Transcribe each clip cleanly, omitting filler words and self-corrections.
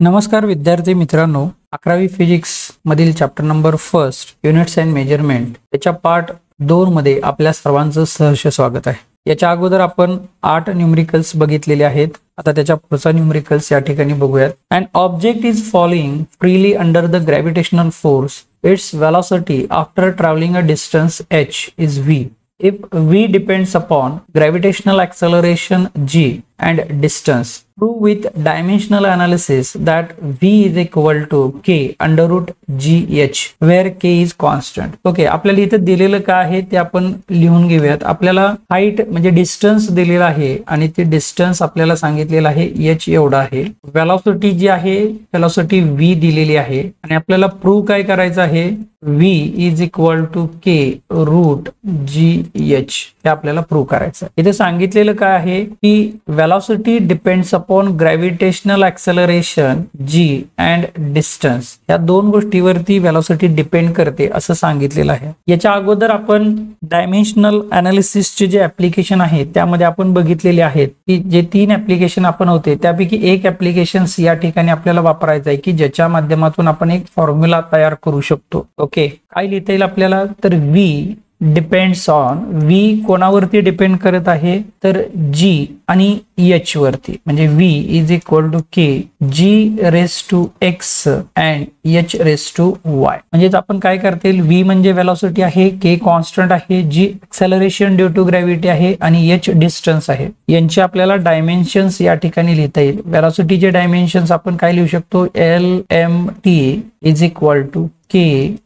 नमस्कार विद्यार्थी मित्रांनो, 11वी फिजिक्स मधील chapter number first units and measurement याच्या पार्ट 2 मध्ये आपल्या सर्वांचं सहर्ष स्वागत आहे। याच्या अगोदर आपण 8 न्यूमरिकल्स बघितलेले आहेत। आता त्याच्या पुढचा न्यूमरिकल्स या ठिकाणी बघूयात। An object is falling freely under the gravitational force, its velocity after travelling a distance h is v. If v depends upon gravitational acceleration g and distance, prove with dimensional analysis that v is equal to k under root gh where k is constant. Okay, आपल्याला इथे दिलेलं काय आहे ते आपण लिहून घेऊयात। आपल्याला हाईट म्हणजे डिस्टन्स दिलेला आहे आणि ते डिस्टन्स आपल्याला सांगितलेलं आहे h एवढा आहे। वेलोसिटी जी आहे वेलोसिटी v दिलेली आहे आणि आपल्याला प्रूव्ह काय करायचं आहे, v is equal to k root gh हे आपल्याला प्रूव्ह करायचं आहे। इथे सांगितलेलं काय आहे की velocity depends upon gravitational acceleration g and distance, या दोन गोष्टीवरती वेलोसिटी डिपेंड करते असं सांगितलेलं आहे। याच्या अगोदर आपण डायमेन्शनल अनालिसिसचे जे ऍप्लिकेशन आहे त्यामध्ये आपण बघितलेले आहेत की जे 3 ऍप्लिकेशन आपण होते त्यापैकी एक ऍप्लिकेशन या ठिकाणी आपल्याला वापरायचं आहे की ज्याच्या माध्यमातून आपण एक फॉर्म्युला तयार करू शकतो। ओके, काय लिहिता येईल आपल्याला, तर v डिपेंड्स ऑन, v कोणावरती डिपेंड करत आहे तर g आणि h वरती, म्हणजे v is equal to k g raise to x and h raise to y। म्हणजेच आपण काय करता येईल, v म्हणजे वेलोसिटी आहे, k कॉन्स्टंट आहे, g acceleration due to gravity आहे आणि h डिस्टन्स आहे। यांचे आपल्याला डायमेन्शन्स या ठिकाणी लिहिता येईल। वेलोसिटीचे डायमेन्शन्स आपण काय लिहू शकतो, l m t is equal to k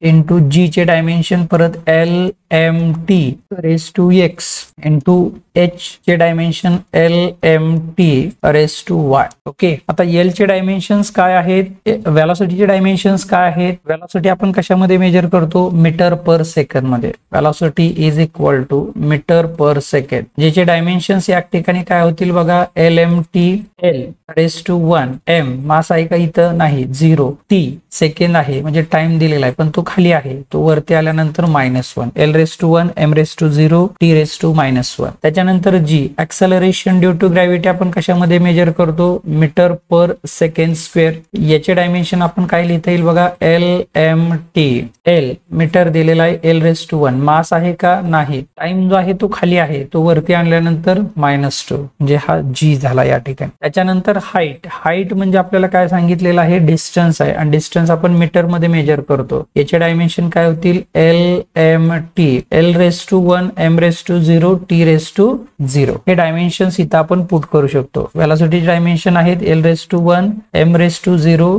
into g चे डायमेन्शन परत l m t raise to x into h चे dimension l m t raise to y। Okay, आता l चे डायमेन्शन्स काय आहेत, वेलोसिटीचे डायमेन्शन्स काय आहेत, वेलोसिटी आपण कशामध्ये मेजर करतो, मीटर पर सेकंड मध्ये। Velocity is equal to metre per second, ज्याचे डायमेन्शन्स या ठिकाणी काय होतील बघा, l m t l raise to 1 m mass आहे का इथं नाही, 0 t सेकंड आहे म्हणजे टाइम दिलेला आहे पण तो खाली आहे, तो वरती आल्यानंतर -1 l raise to 1 m raise to 0 t raise to -1। त्याच्यानंतर g acceleration due to gravity आपण कशामध्ये मेजर करतो, मीटर पर सेकंड स्क्वेअर। याचे डायमेन्शन आपण काय लिहिता येईल बघा, l m t l metre दिलेला आहे, l रेस टू 1 मास आहे का नाही, टाइम जो आहे तो खाली आहे, तो वरती आणल्यानंतर -2 म्हणजे हा g झाला या ठिकाणी। त्याच्यानंतर हाईट म्हणजे आपल्याला काय सांगितलेलं आहे, डिस्टन्स आहे आणि डिस्टन्स आपण मीटर मध्ये मेजर करतो। याचे डायमेन्शन काय होतील, l m t l raise to 1 m raise to 0 t raise to 0। हे डायमेन्शन्स इथं आपण पुट करू शकतो। वेलोसिटीचे डायमेन्शन आहेत l raise to 1 m raise to 0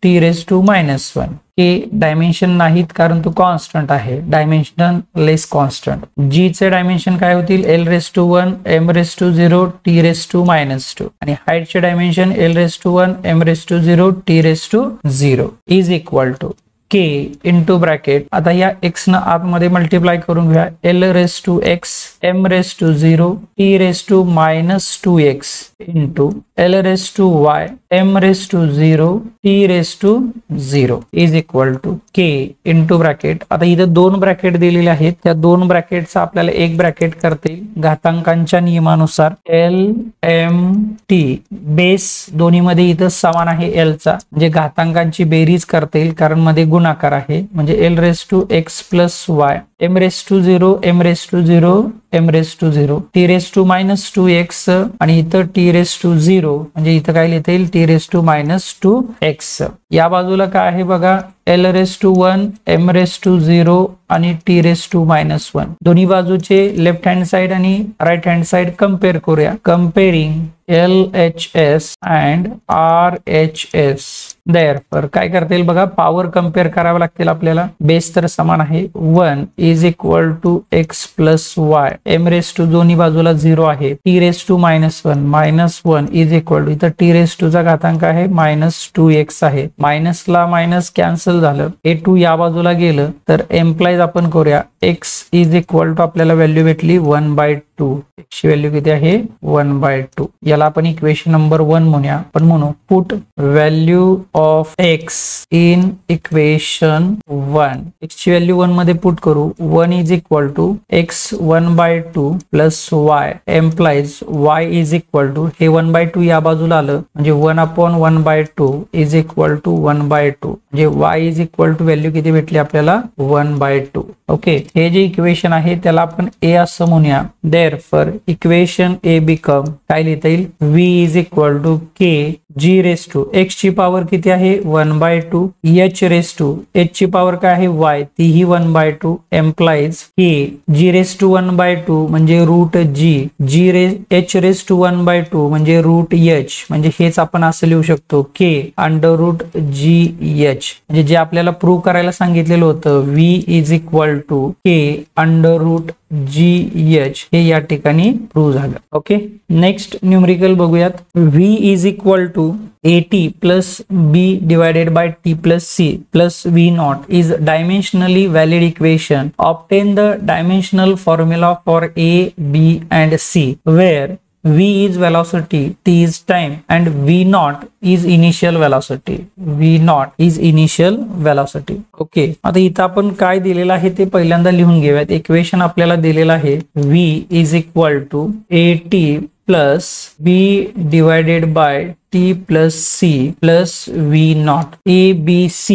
t raise to -1। हे डायमेन्शन नाहीत कारण तो कॉन्स्टंट आहे, डायमेन्शन लेस कॉन्स्टंट। g चे डायमेन्शन काय होतील, l raise to 1 m raise to 0 t raise to -2 आणि हाईट चे dimension l raise to 1 m raise to 0 t raise to 0 is equal to k into bracket, आता या x न आतमध्ये multiply करून घ्या, l raise to x m raise to 0 t raise to -2x into l raise to y m raise to 0 t raise to 0 is equal to k into bracket. आता इथे 2 bracket दिलेले आहेत, त्या 2 ब्रॅकेटचा आपल्याला एक ब्रॅकेट करता येईल घातांकांच्या नियमानुसार, l m t बेस दोन्ही मध्ये इथं समान आहे l चा, म्हणजे घातांकांची बेरीज करता येईल कारण मध्ये गुणाकार आहे, म्हणजे l raise to x plus y m raise to 0 m raise to 0 m raise to 0 t raise to -2x आणि इथं t रेस टू 0 म्हणजे इथं काय लिहिता येईल, t रेस टू -2x। या बाजूला काय आहे बघा, l raise to 1 m raise to 0 आणि t रेस टू -1। दोन्ही बाजूचे लेफ्ट हँड साइड आणि राईट हँड साइड कम्पेअर करूया, comparing LHS and RHS। Therefore काय करता येईल बघा, पॉवर कम्पेअर करावं लागतील आपल्याला, बेस तर समान आहे, 1 is equal to x plus y m raise to दोन्ही बाजूला 0 आहे, t raise to -1 is equal to, इथं t रेस टू चा घातांक आहे -2x आहे, मायनस ला मायनस कॅन्सल झालं, a2 या बाजूला गेलं तर एम्प्लाइज आपण करूया, x इज इक्वल टू आपल्याला व्हॅल्यू भेटली 1/2 टू, ची व्हॅल्यू किती आहे 1/2. याला आपण इक्वेशन नंबर 1 म्हणूया. आपण म्हणू put value of x in equation 1. x ची व्हॅल्यू 1 मध्ये पुट करू. 1 is equal to x 1/2 plus y implies y is equal to, हे 1/2 या बाजूला आलं म्हणजे 1/1/2 इज इक्वल टू 1/2, म्हणजे y is equal to value किती भेटली आपल्याला 1/2. ओके, हे जे इक्वेशन आहे त्याला आपण a असं म्हणूया. देअरफॉर इक्वेशन a बिकम काय लिहिता येईल, v is equal to k g raise to x ची पॉवर किती आहे 1/2, h रेस टू h ची पॉवर काय आहे y, ती ही 1/2 implies k g raise to 1/2 म्हणजे root g h raise to 1/2 म्हणजे रूट h, म्हणजे हेच आपण असं लिहू शकतो k अंडर रूट gh, म्हणजे जे आपल्याला प्रूव्ह करायला सांगितलेलं होतं v is equal to k under root gh, हे या ठिकाणी प्रूव्ह झालं. ओके, नेक्स्ट न्यूमेरिकल बघूयात. v is equal to at plus b divided by t plus c plus v not is dimensionally valid equation. Obtain the dimensional formula for a, b and c where v is velocity, t is time and v naught is initial velocity. v naught is initial velocity. Okay, आता इथं आपण काय दिलेलं आहे ते पहिल्यांदा लिहून घेऊयात. इक्वेशन आपल्याला दिलेलं आहे v is equal to at plus b divided by t plus c plus v not. a b c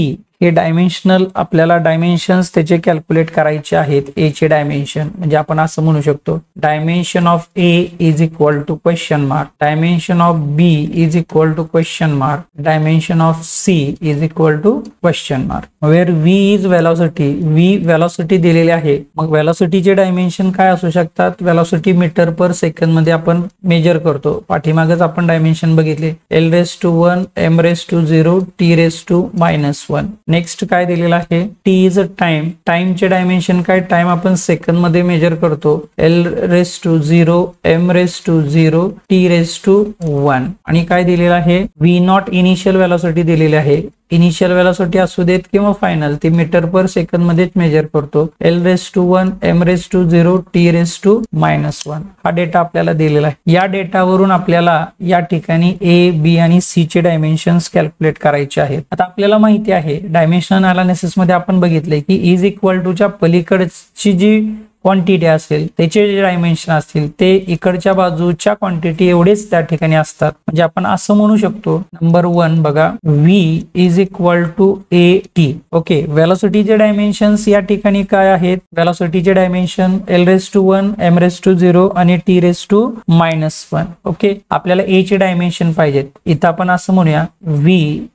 हे डायमेन्शनल आपल्याला डायमेन्शन्स त्याचे कॅल्क्युलेट करायचे आहेत. ए चे डायमेन्शन म्हणजे आपण असं म्हणू शकतो dimension of A is equal to question mark, dimension of B is equal to question mark, dimension of C is equal to question mark. Where V is velocity, V velocity दिलेली आहे. मग व्हेलॉसिटीचे dimension काय असू शकतात, velocity metre per second मध्ये आपण major करतो. पाठीमागच आपण डायमेन्शन बघितले L⁻⁴ M⁻�0 T⁻⁻1. नेक्स्ट काय दिलेलं आहे टी इज अ टाइम, टाइमचे डायमेन्शन काय, टाइम आपण सेकंड मध्ये मेजर करतो L⁻⁴ M⁻�0 T⁻1. आणि काय दिलेलं आहे व्ही नॉट इनिशियल व्हेलॉसिटी दिलेली आहे. इनिशियल व्हेलॉसिटी असू देत किंवा फायनल, ती मीटर पर सेकंड मध्येच मेजर करतो. L⁻⁴ M⁻�0 T⁻⁻1 हा डेटा आपल्याला दिलेला आहे. या डेटावरून आपल्याला या ठिकाणी ए, बी आणि सी चे डायमेन्शन्स कॅल्क्युलेट करायचे आहेत. आता आपल्याला माहिती आहे डायमेन्शन अनालिसिस मध्ये आपण बघितले की इज इक्वल टू च्या पलीकडची जी क्वांटिटी असेल त्याचे जे डायमेन्शन असतील ते इकडच्या बाजूच्या क्वांटिटी एवढेच त्या ठिकाणी असतात. म्हणजे आपण असं म्हणू शकतो नंबर 1 बघा v is equal to A T. Okay, व्हेलॉसिटीचे डायमेन्शन्स या ठिकाणी काय आहेत, व्हेलॉसिटीचे डायमेन्शन L⁻⁴ M⁻�0 आणि T⁻⁻1. ओके, आपल्याला ए चे डायमेन्शन पाहिजेत. इथं आपण असं म्हणूया v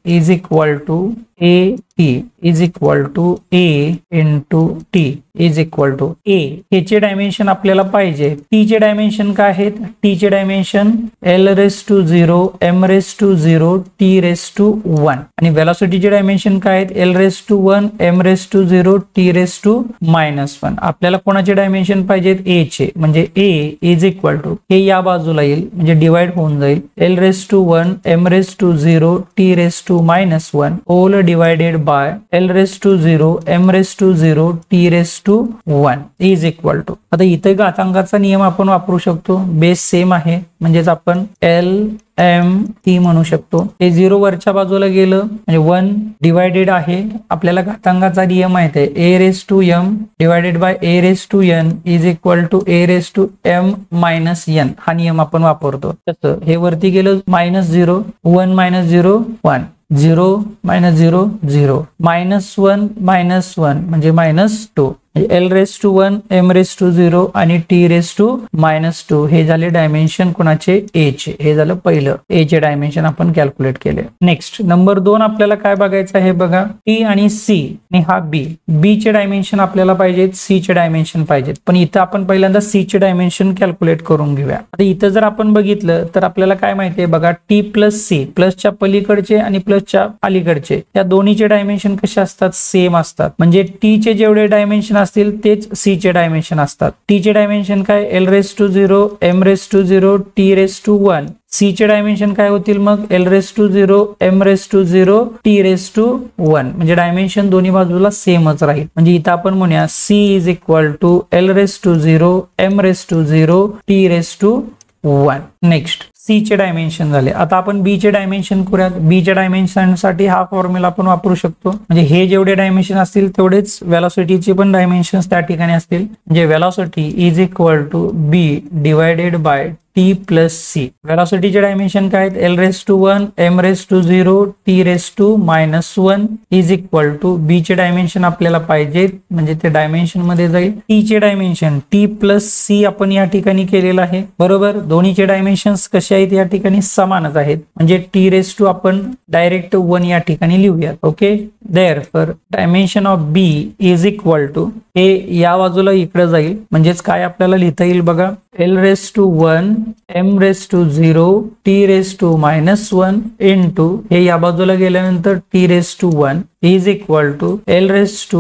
is equal to A T is equal to A into T is equal to A. ह्याचे डायमेन्शन आपल्याला पाहिजे. टी चे डायमेन्शन काय आहेत, टी चे डायमेन्शन L⁻⁴ M⁻⁴ T⁻1 आणि व्हेलॉसिटीचे डायमेन्शन काय आहेत L⁻⁴ M⁻�0 T⁻⁻1. आपल्याला कोणाचे डायमेन्शन पाहिजेत, ए चे, म्हणजे ए इज इक्वल टू हे या बाजूला येईल म्हणजे डिवाइड होऊन जाईल L⁻⁴ M⁻�0 T⁻⁻1 whole divided by L⁻⁴ M⁻�0 T⁻1 is equal to. आता इथे घातांकाचा नियम आपण वापरू शकतो, बेस सेम आहे म्हणजेच आपण LMT म्हणू शकतो. हे 0 वरच्या बाजूला गेलं म्हणजे 1 डिवायडेड आहे. आपल्याला घातांकाचा नियम माहित आहे A⁻m divided by A⁻n is equal to A⁻m-n. हा नियम आपण वापरतो. तसं हे वरती गेलं -0 1 -0 1 0 -0 0 -1 -1 म्हणजे -2. L⁻⁴ M⁻⁴ आणि T⁻⁻2 हे झाले डायमेन्शन कोणाचे, ए चे. हे झालं पहिलं, ए चे डायमेन्शन आपण कॅल्क्युलेट केले. नेक्स्ट नंबर 2 आपल्याला काय बघायचं आहे बघा, टी आणि सी आणि हा बी. बी चे डायमेन्शन आपल्याला पाहिजेत, सी चे डायमेन्शन पाहिजेत. पण इथं आपण पहिल्यांदा सी चे डायमेन्शन कॅल्क्युलेट करून घेऊया. आता इथं जर आपण बघितलं तर आपल्याला काय माहिती आहे बघा, टी प्लस सी, प्लसच्या पलीकडचे आणि प्लसच्या अलीकडचे या दोन्हीचे डायमेन्शन कसे असतात, सेम असतात. म्हणजे टी चे जेवढे डायमेन्शन असतील तेच सी चे डायमेन्शन असतात. टी चे डायमेन्शन काय L⁻⁴ M⁻�0 T⁻1, सी चे डायमेन्शन काय होतील मग L⁻0 M⁻0 T⁻1 म्हणजे डायमेन्शन दोन्ही बाजूला सेमच राहील. म्हणजे इथं आपण म्हणूया C is equal to L⁻0 M⁻0 T⁻1. Next C चे डायमेन्शन झाले. आता आपण बी चे डायमेन्शन करूयात. बी च्या डायमेन्शन साठी हा फॉर्म्युला आपण वापरू शकतो. म्हणजे हे जेवढे डायमेन्शन असतील तेवढेच व्हेलॉसिटीचे पण डायमेन्शन त्या ठिकाणी असतील. म्हणजे velocity is equal to B divided by T plus C. व्हेलॉसिटीचे डायमेन्शन काय आहेत L⁻1 M⁻0 T⁻1 is equal to बी चे डायमेन्शन आपल्याला पाहिजे म्हणजे ते डायमेन्शन मध्ये जाईल. टी चे डायमेन्शन टी प्लस सी आपण या ठिकाणी केलेलं आहे बरोबर. दोन्हीचे डायमेन्शन्स कसे आहेत या ठिकाणी समानच आहेत म्हणजे T⁻2 आपण डायरेक्ट 1 या ठिकाणी लिहूयात. Okay therefore dimension of B is equal to हे या बाजूला इकडे जाईल म्हणजेच काय आपल्याला लिहिता येईल बघा L⁻1 M⁻0 T⁻1 इंटू हे या बाजूला गेल्यानंतर T⁻1 is equal to L⁻T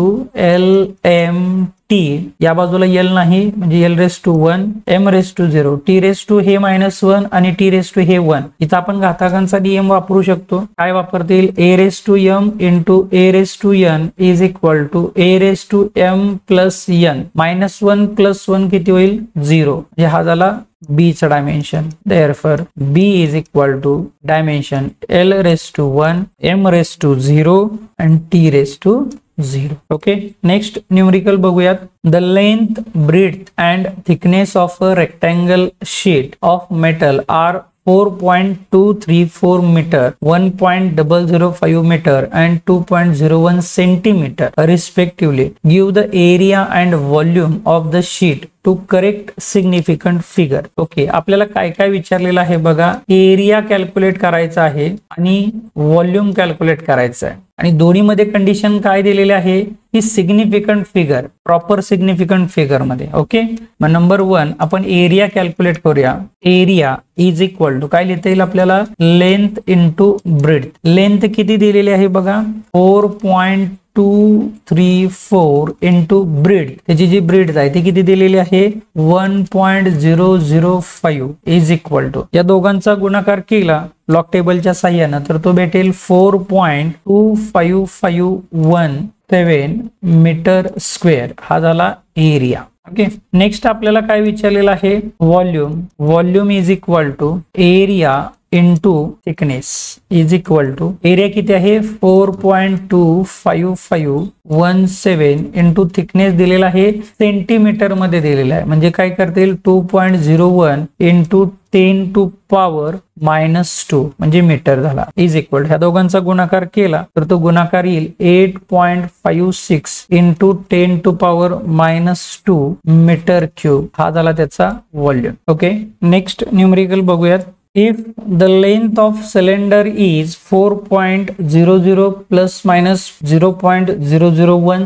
या बाजूला L नाही म्हणजे L⁻1 M⁻0 T⁻2 हे -1 आणि T⁻2 हे 1. इथं आपण घातांकांचा नियम वापरू शकतो. काय वापरता येईल A⁻m into A⁻n is equal to A⁻m plus n. -1 plus 1 किती होईल 0. म्हणजे हा झाला B चा डायमेन्शन. Therefore B is equal to dimension L⁻1 M⁻0 and T⁻0. Okay. Next numerical बघूयात. The length, breadth and thickness of a rectangle sheet of metal are 4.234 meter, 1.005 meter and 2.01 centimeter respectively. Give the area and volume of the sheet to correct significant figure. Okay आपल्याला काय काय विचारलेलं आहे बघा. Area calculate करायचा आहे आणि volume calculate करायचा आहे आणि दोन्ही मध्ये कंडिशन काय दिलेले आहे की significant figure, proper significant figure मध्ये. ओके मग नंबर 1 आपण एरिया कॅल्क्युलेट करूया. एरिया इज इक्वल टू काय लिहिता येईल आपल्याला लेंथ इंटू ब्रेड्थ. लेंथ किती दिलेली आहे बघा 4.234 इंटू ब्रेड. त्याची जी ब्रेड आहे ती किती दिलेली आहे 1.005 इज इक्वल टू या दोघांचा गुणाकार केला लॉग टेबलच्या साह्याने तर तो भेटेल 4.2551 मीटर स्क्वेअर. हा झाला एरिया. ओके नेक्स्ट आपल्याला काय विचारलेलं आहे volume. Volume is equal to area into thickness is equal to area किती आहे 4.2517 इंटू थिकनेस दिलेला आहे सेंटीमीटर मध्ये दिलेला आहे म्हणजे काय करता येईल 2.01 इंटू 10 टू पॉवर -2 म्हणजे मीटर झाला इज इक्वल. ह्या दोघांचा गुणाकार केला तर तो गुणाकार येईल 8.56 into 10 to power -2 metre cube. हा झाला त्याचा व्हॉल्यूम. ओके नेक्स्ट न्यूमेरिकल बघूयात. If the length of cylinder is 4.00 plus minus 0.001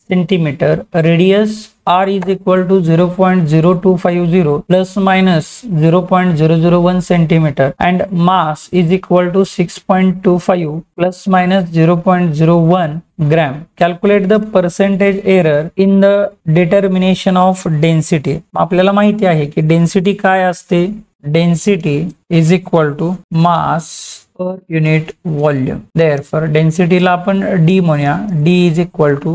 centimeter, radius R is equal to 0.0250 plus minus 0.001 centimeter and mass is equal to 6.25 plus minus 0.01 gram. Calculate the percentage error in the determination of density. आपल्याला माहिती आहे की density काय असते. Density is equal to mass per unit volume. Therefore density ला आपण D म्हणूया. D is equal to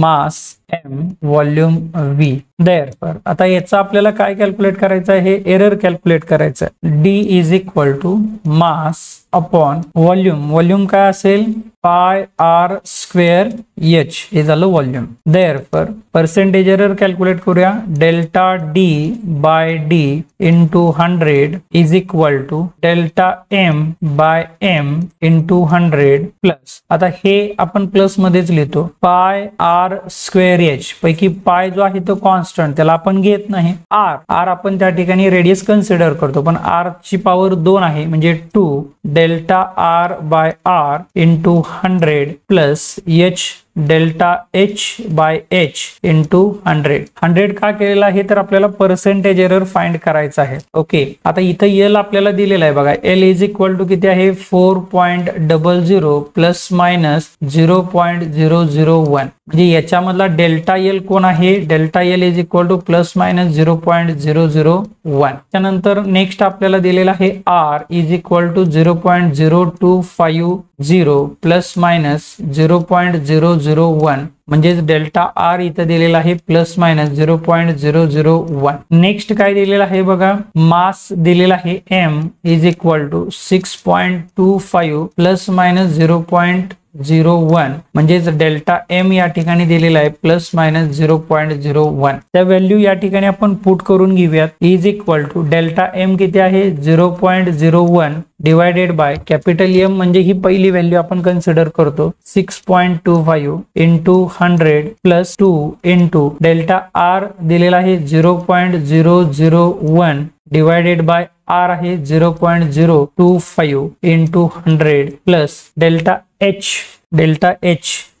mass m volume v. Therefore आता याचा आपल्याला काय कॅल्क्युलेट करायचं आहे एरर कॅल्क्युलेट करायचं आहे. D is equal to mass upon volume. Volume काय असेल पाय r स्क्वेअर h हे झालं volume. Therefore percentage error calculate करूया. Delta d by d into 100 is equal to delta m by m into 100 plus आता हे आपण plus मध्येच लिहितो पाय r स्क्वेअर h पैकी पाय जो आहे तो कॉन्स्टंट त्याला आपण घेत नाही. r आपण त्या ठिकाणी रेडियस कन्सिडर करतो पण r ची पॉवर 2 आहे म्हणजे 2 delta R by R into 100 plus H delta H by H into 100 का केलेला आहे तर आपल्याला पर्सेंटेज एरर फाइंड करायचा आहे. ओके, आता इथं एल आपल्याला दिलेला आहे बघा. एल इज इक्वल टू किती आहे 4.00 प्लस मायनस 0.001. म्हणजे याच्यामधला डेल्टा एल कोण आहे, delta L is equal to plus minus 0.001. त्यानंतर नेक्स्ट आपल्याला दिलेला आहे R is equal to 0.0250 plus minus 0.001. म्हणजेच डेल्टा आर इथं दिलेला आहे प्लस मायनस 0.001. नेक्स्ट काय दिलेलं आहे बघा, मास दिलेला आहे M is equal to 6.25 plus minus 0.01. म्हणजेच डेल्टा एम या ठिकाणी दिलेला आहे प्लस मायनस 0.01. त्या व्हॅल्यू या ठिकाणी आपण पुट करून घेऊयात. Is equal to delta M किती आहे 0.01 डिवायडेड बाय कॅपिटल एम म्हणजे ही पहिली व्हॅल्यू आपण कन्सिडर करतो 6.25 into 100 plus 2 into delta R दिलेला आहे 0.001 डिवायडेड बाय आर आहे 0.025 into 100 plus delta H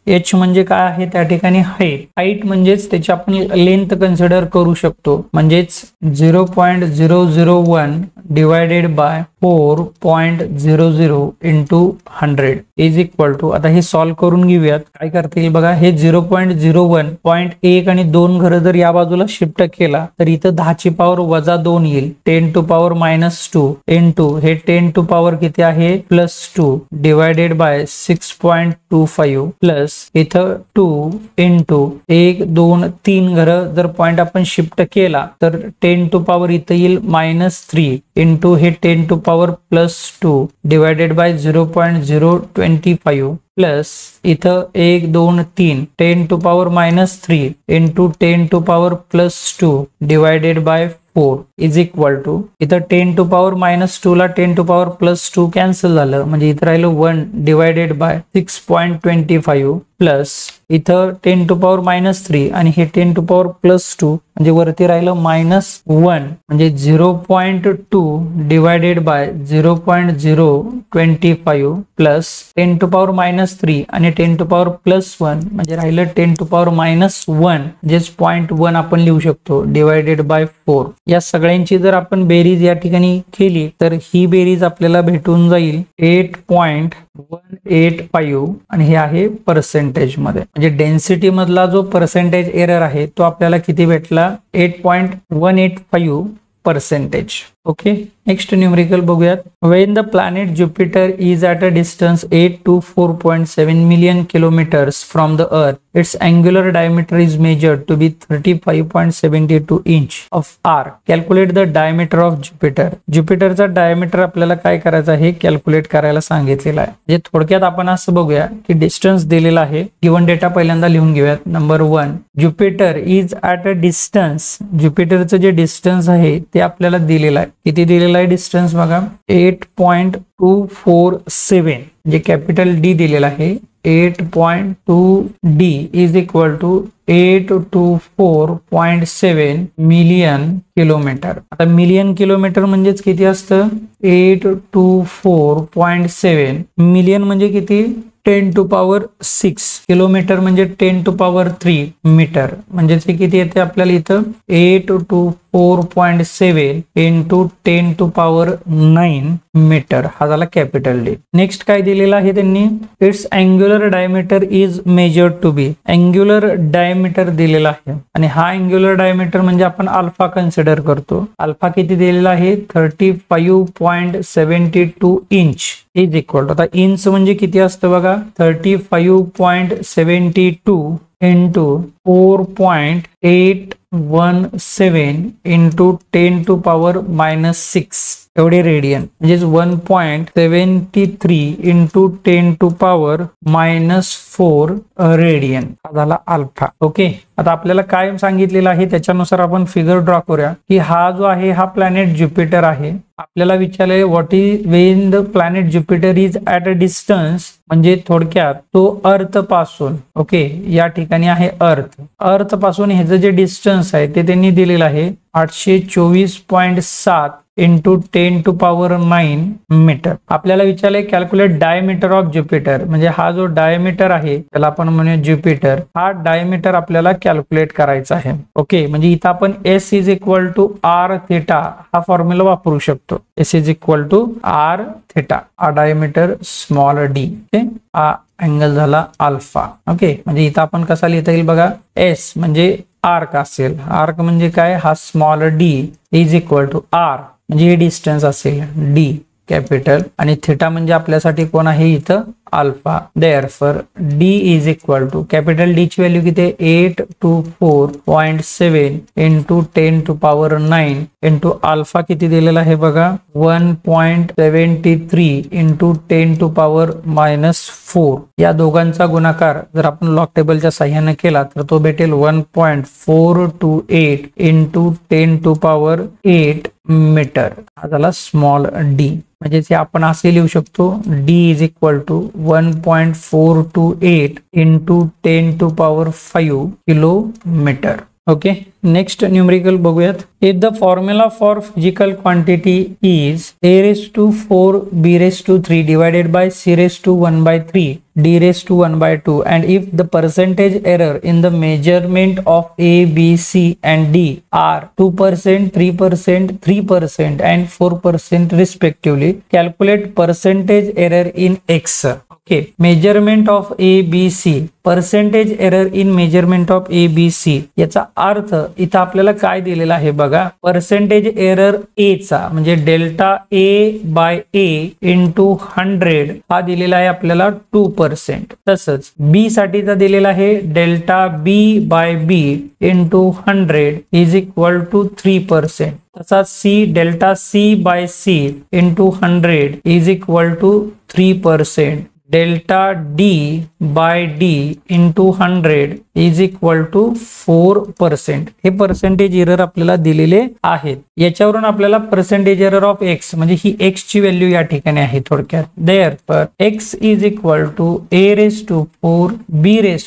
H म्हणजे काय आहे त्या ठिकाणी हाईट म्हणजेच त्याची आपण लेंथ कन्सिडर करू शकतो. म्हणजेच 0.001 divided by 4.00 into 100 is equal to, आता हे सॉल्व्ह करून घेऊयात. काय करता येईल बघा, हे 0.01 0.1 आणि 2 घरं जर या बाजूला शिफ्ट केला तर इथं 10 ची पॉवर वजा 2 येईल 10 टू पॉवर -2 इंटू हे 10 टू पॉवर किती आहे +2 डिवायडेड बाय 6.25 प्लस इथं 2 इंटू 1 2 3 घरं जर पॉइंट आपण शिफ्ट केला तर 10 टू पॉवर इथं येईल -3 इंटू हे 10 to power +2 divided by 0.025 plus इथं 1 2 3 10 to power -3 into 10 to power +2 divided by 4 is equal to, इथं 10 टू पॉवर -2 ला 10 टू पॉवर +2 कॅन्सल झालं म्हणजे इथं राहिलं 1 डिवायडेड बाय 6.25 प्लस इथं 10 टू पॉवर -3 आणि हे 10 टू पॉवर +2 म्हणजे वरती राहिलं -1 म्हणजे 0.2 divided by 0.025 plus 10 to power -3 आणि 10 टू पॉवर +1 म्हणजे राहिलं 10 टू पॉवर -1 म्हणजेच 0.1 आपण लिहू शकतो डिवायडेड बाय 4. या सगळ्यांची जर आपण बेरीज या ठिकाणी केली तर ही बेरीज आपल्याला भेटून जाईल 8.185 आणि हे आहे पर्सेंटेज मध्ये. म्हणजे डेन्सिटी मधला जो पर्सेंटेज एरर आहे तो आपल्याला किती भेटला 8.185%. ओके, नेक्स्ट न्यूमेरिकल बघूयात. When the planet Jupiter is at a distance 8 to 4.7 million kilometers from the Earth, its angular diameter is measured to be 35.72 inch of R. Calculate the diameter of Jupiter. Jupiterचा diameter आपल्याला काय करायचं आहे calculate करायला सांगितलेला आहे. म्हणजे थोडक्यात आपण असं बघूया की डिस्टन्स दिलेला आहे. गिवन डेटा पहिल्यांदा लिहून घेऊयात. Number 1, Jupiter is at a distance. ज्युपिटरचं जे डिस्टन्स आहे ते आपल्याला दिलेलं आहे. किती दिलेला आहे डिस्टन्स बघा 8.247 म्हणजे कॅपिटल डी दिलेला आहे. 8.2D is equal to 824.7 million kilometre. आता मिलियन किलोमीटर म्हणजेच किती असतं 824.7 मिलियन म्हणजे किती 10 टू पॉवर 6 किलोमीटर म्हणजे 10 टू पॉवर 3 मीटर. म्हणजेच हे किती येते आपल्याला इथं 824.7 इंटू 10 टू पॉवर 9 मीटर. हा झाला कॅपिटल डी. नेक्स्ट काय दिलेला आहे त्यांनी its angular diameter is measured to be. Angular diameter दिलेला आहे आणि हा अँग्युलर डायमीटर म्हणजे आपण अल्फा कन्सिडर करतो. अल्फा किती दिलेला आहे 35.72 इंच इज इक्वल टू, आता इंच म्हणजे किती असतं बघा 35.72 इंटू 4.817 इंटू 10 टू पॉवर -6 एवढे रेडियन म्हणजेच 1.73 इंटू 10 टू पॉवर -4 रेडियन. हा झाला अल्फा. ओके, आता आपल्याला काय सांगितलेलं आहे त्याच्यानुसार आपण फिगर ड्रॉ करूया की हा जो आहे हा प्लॅनेट ज्युपिटर आहे. आपल्याला विचारले what is Wien the planet Jupiter is at a distance म्हणजे थोडक्यात तो अर्थ पासून, ओके या ठिकाणी आहे अर्थ पासून ह्याचं जे डिस्टन्स आहे ते त्यांनी दिलेलं आहे 824.7 इंटू 10⁹ मीटर. आपल्याला विचारलंय कॅल्क्युलेट डायमीटर ऑफ ज्युपिटर, म्हणजे हा जो डायमीटर आहे त्याला आपण म्हणूया ज्युपिटर, हा डायमीटर आपल्याला कॅल्क्युलेट करायचा आहे. ओके, म्हणजे इथं आपण S is equal to R theta हा फॉर्म्युला वापरू शकतो. S is equal to R theta, हा डायमीटर स्मॉल डी, ओके, हा अँगल झाला अल्फा. ओके, म्हणजे इथं आपण कसा लिहिता येईल बघा, S म्हणजे आर्क असेल, आर्क म्हणजे काय, हा small D is equal to R म्हणजे हे डिस्टन्स असेल डी कॅपिटल, आणि थिटा म्हणजे आपल्यासाठी कोण आहे इथं alpha. Therefore D is equal to capital D ची व्हॅल्यू किती आहे 824.7 इंटू 10⁹ इंटू अल्फा किती दिलेला आहे बघा 1.73 इंटू 10⁻⁻4. या दोघांचा गुणाकार जर आपण लॉग टेबलच्या साह्याने केला तर तो भेटेल 1.428 इंटू 10⁸ मीटर. हा झाला स्मॉल डी. म्हणजे आपण असे लिहू शकतो D is equal to 1.428 into 10⁵ kilometre. Okay, next numerical बघूयात. If the formula for physical quantity is a⁴b⁴ divided by c⁴1/3 d⁴1/2 and if the percentage error in the measurement of A, B, C and D are 2%, 3%, 3% and 4% respectively, calculate percentage error in X. Okay, measurement of A, B, C, percentage error in measurement of A, B, C. याचा अर्थ इथं आपल्याला काय दिलेला आहे बघा, percentage error ए चा म्हणजे delta A by A into 100 हा दिलेला आहे आपल्याला 2%. तसंच बी साठीचा दिलेला आहे delta B by B into 100 is equal to 3%. तसा C delta C by C into 100 is equal to 3%. Delta D by D into 100 is equal to 4%. हे पर्सेंटेज एरर आपल्याला दिलेले आहेत. याच्यावरून आपल्याला पर्सेंटेज एरर ऑफ एक्स म्हणजे ही x ची value या ठिकाणी आहे थोडक्यात. Therefore X is equal to a⁴ b⁴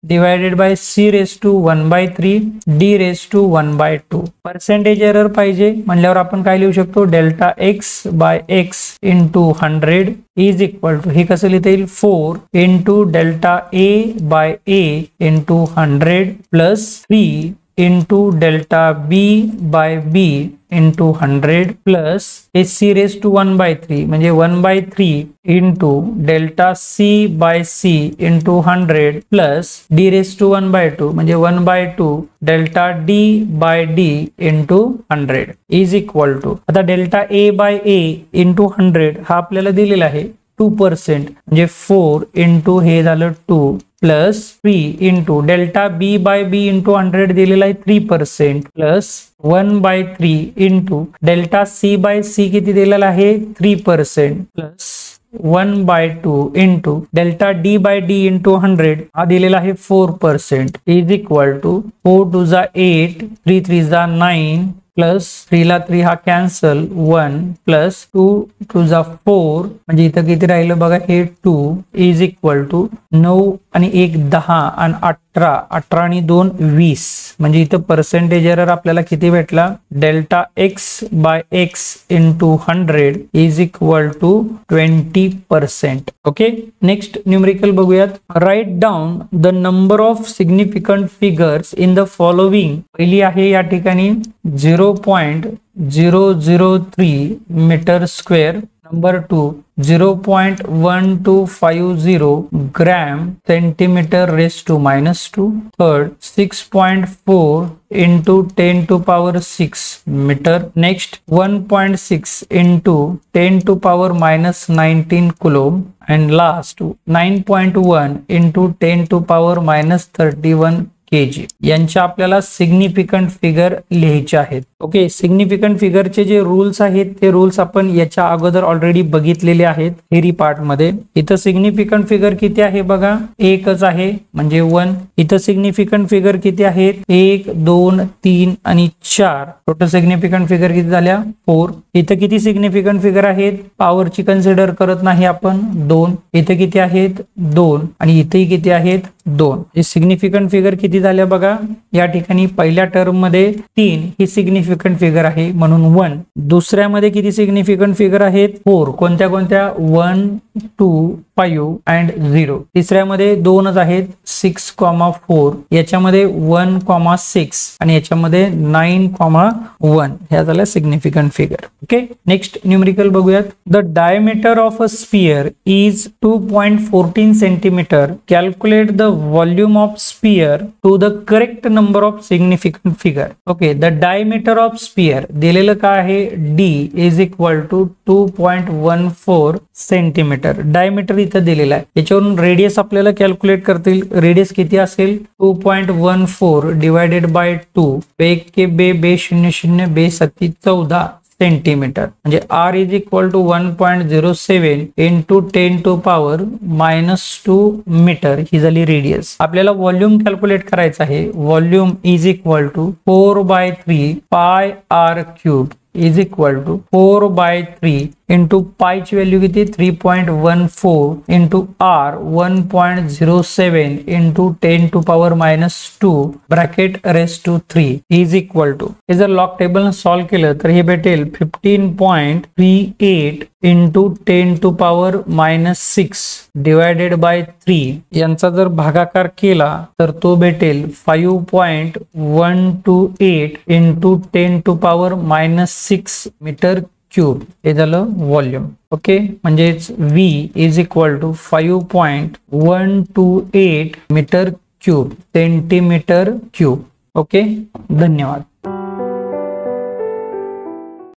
divided by c⁴1/3 d⁴1/2. Percentage error पाहिजे म्हणल्यावर आपण काय लिहू शकतो, delta X by X into 100 is equal to, हे कसं लिहिता येईल 4 into delta A by A into 100 plus 3 into delta B by B into 100 plus c⁴1/3 म्हणजे 1/3 into delta C by C into 100 plus d⁴1/2 म्हणजे 1/2 delta D by D into 100 is equal to, आता delta A by A into 100 हा आपल्याला दिलेला आहे 2% म्हणजे 4 into हे झालं 2 plus 3 into delta B by B into 100 दिलेला आहे 3% plus 1/3 into delta C by C किती दिलेला आहे 3% plus 1/2 into delta D by D into 100 हा दिलेला आहे 4% इज इक्वल टू 4 2 जा 8 3 3 जा 9 प्लस 3 ला 3 हा कॅन्सल 1 प्लस 2 2 जा 4 म्हणजे इथं किती राहिलं बघा हे 2 इज इक्वल टू 9 आणि 1 10 आणि 18 18 आणि 2 20 म्हणजे इथं पर्सेंटेज एरर आपल्याला किती भेटला, delta X by X into 100 is equal to 20%. Okay, next numerical बघूयात. Write down the number of significant figures in the following. पहिली आहे या ठिकाणी 0.003 metre square. Number 2 0.1250 gram centimetre raise to -2. Third 6.4 into 10⁶ metre. Next 1.6 into 10⁻⁻19 coulomb. and last 9.1 into 10⁻31 kg. यांच्या आपल्याला significant figure लिहायचे आहेत. Okay, significant फिगरचे जे rules आहेत ते रूल्स आपण याच्या अगोदर ऑलरेडी बघितलेले आहेत थेरी पार्ट मध्ये. इथं सिग्निफिकंट फिगर किती आहे बघा, एकच आहे म्हणजे 1. इथं सिग्निफिकंट फिगर किती आहेत, 1 2 3 आणि 4. टोटल सिग्निफिकंट फिगर किती झाल्या 4. इथं किती सिग्निफिकंट फिगर आहेत, पॉवरची कन्सिडर करत नाही आपण 2. इथे किती आहेत 2 आणि इथेही किती आहेत 2. सिग्निफिकंट फिगर किती झाल्या बघा, या ठिकाणी पहिल्या टर्म मध्ये 3 ही सिग्निफिकंट फिगर आहे म्हणून 1. दुसऱ्यामध्ये किती सिग्निफिकंट फिगर आहेत, 4. कोणत्या कोणत्या, 1, 2, 5 अँड 0. तिसऱ्यामध्ये 2च आहेत, 6,4. याच्यामध्ये 1,6 आणि याच्यामध्ये 9,1. ह्या झाल्या significant figure. Okay, next numerical बघूयात. The diameter of a sphere is 2.14 centimetre. Calculate the volume of sphere to the correct number of significant figure. Okay, the diameter of sphere दिलेलं काय आहे, d is equal to 2.14 centimetre. Diameter इथं दिलेला आहे, याच्यावरून radius आपल्याला calculate करतील. Radius किती असेल, 2.14 डिवायडेड बाय 2. 1 के बे 0 बे 14 सेंटीमीटर, म्हणजे r is equal to 1.07 into 10 to power -2 metre ही झाली रेडियस. आपल्याला व्हॉल्यूम कॅल्क्युलेट करायचं आहे. Volume is equal to 4/3 pi r cube is equal to 4/3 into pi ची व्हॅल्यू किती, 3.14 into r 1.07 into 10 to power -2 bracket raise to 3 is equal to. हे जर log table solve केलं तर हे भेटेल 15.38 into 10 to power -6 divided by 3. यांचा जर भागाकार केला तर तो भेटेल 5.128 into 10 to power -6 metre cube. हे झालं व्हॉल्यूम. ओके, म्हणजेच v is equal to 5.128 metre cube, centimetre cube. Okay, धन्यवाद.